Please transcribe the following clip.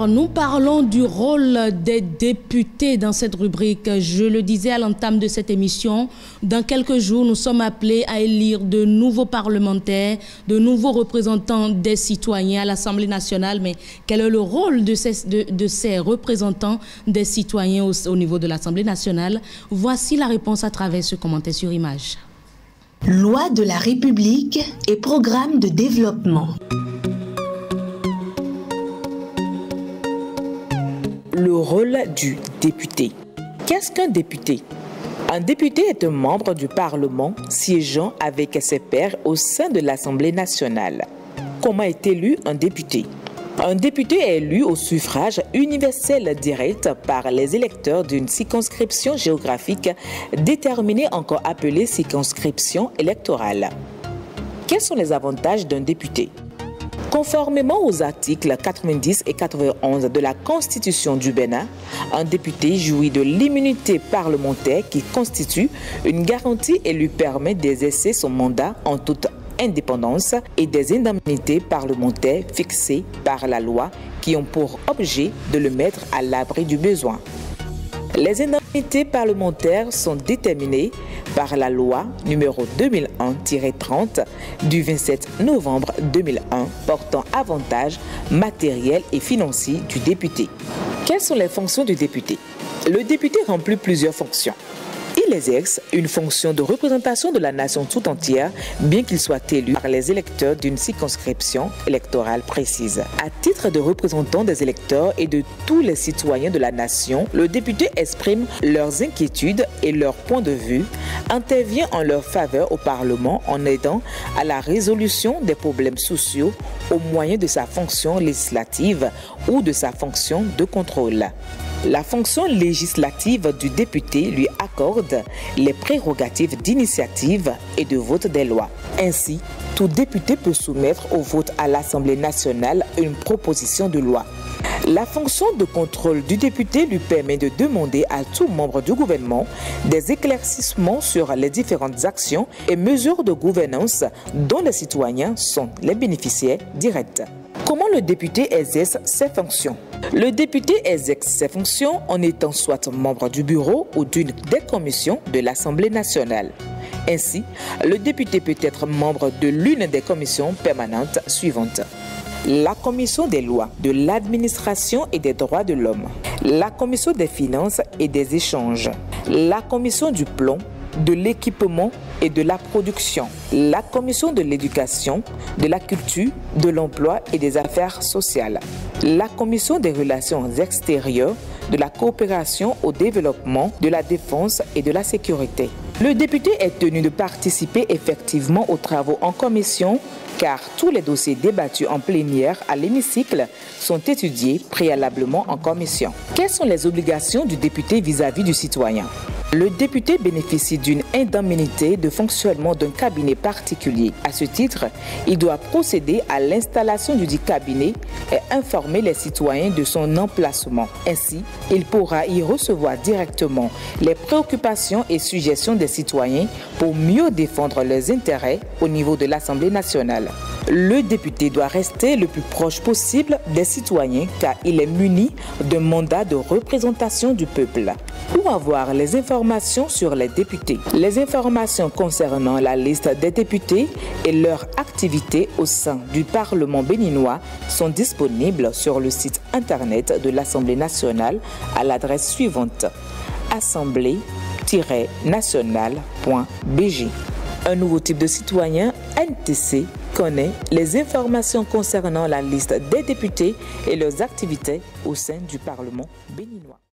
nous parlons du rôle des députés dans cette rubrique. Je le disais à l'entame de cette émission, dans quelques jours, nous sommes appelés à élire de nouveaux parlementaires, de nouveaux représentants des citoyens à l'Assemblée nationale. Mais quel est le rôle de ces représentants des citoyens au niveau de l'Assemblée nationale? Voici la réponse à travers ce commentaire sur image. Loi de la République et programme de développement. Le rôle du député. Qu'est-ce qu'un député? Un député est un membre du Parlement siégeant avec ses pairs au sein de l'Assemblée nationale. Comment est élu un député? Un député est élu au suffrage universel direct par les électeurs d'une circonscription géographique déterminée, encore appelée circonscription électorale. Quels sont les avantages d'un député? Conformément aux articles 90 et 91 de la Constitution du Bénin, un député jouit de l'immunité parlementaire qui constitue une garantie et lui permet d'exercer son mandat en toute indépendance et des indemnités parlementaires fixées par la loi qui ont pour objet de le mettre à l'abri du besoin. Les indemnités parlementaires sont déterminées par la loi numéro 2001-30 du 27 novembre 2001 portant avantages matériels et financiers du député. Quelles sont les fonctions du député? Le député remplit plusieurs fonctions. Il exerce une fonction de représentation de la nation tout entière, bien qu'il soit élu par les électeurs d'une circonscription électorale précise. À titre de représentant des électeurs et de tous les citoyens de la nation, le député exprime leurs inquiétudes et leurs points de vue, intervient en leur faveur au Parlement en aidant à la résolution des problèmes sociaux au moyen de sa fonction législative ou de sa fonction de contrôle. La fonction législative du député lui accorde les prérogatives d'initiative et de vote des lois. Ainsi, tout député peut soumettre au vote à l'Assemblée nationale une proposition de loi. La fonction de contrôle du député lui permet de demander à tout membre du gouvernement des éclaircissements sur les différentes actions et mesures de gouvernance dont les citoyens sont les bénéficiaires directs. Comment le député exerce ses fonctions? Le député exerce ses fonctions en étant soit membre du bureau ou d'une des commissions de l'Assemblée nationale. Ainsi, le député peut être membre de l'une des commissions permanentes suivantes: la commission des lois, de l'administration et des droits de l'homme, la commission des finances et des échanges, la commission du plan, de l'équipement et de la production, la commission de l'éducation, de la culture, de l'emploi et des affaires sociales, la commission des relations extérieures, de la coopération au développement, de la défense et de la sécurité. Le député est tenu de participer effectivement aux travaux en commission car tous les dossiers débattus en plénière à l'hémicycle sont étudiés préalablement en commission. Quelles sont les obligations du député vis-à-vis du citoyen? Le député bénéficie d'une indemnité de fonctionnement d'un cabinet particulier. À ce titre, il doit procéder à l'installation du dit cabinet et informer les citoyens de son emplacement. Ainsi, il pourra y recevoir directement les préoccupations et suggestions des citoyens pour mieux défendre leurs intérêts au niveau de l'Assemblée nationale. Le député doit rester le plus proche possible des citoyens car il est muni d'un mandat de représentation du peuple. Où avoir les informations sur les députés? Les informations concernant la liste des députés et leur activité au sein du Parlement béninois sont disponibles sur le site internet de l'Assemblée nationale à l'adresse suivante: assemblée-nationale.bg. Un nouveau type de citoyen, NTC, connaît les informations concernant la liste des députés et leurs activités au sein du Parlement béninois.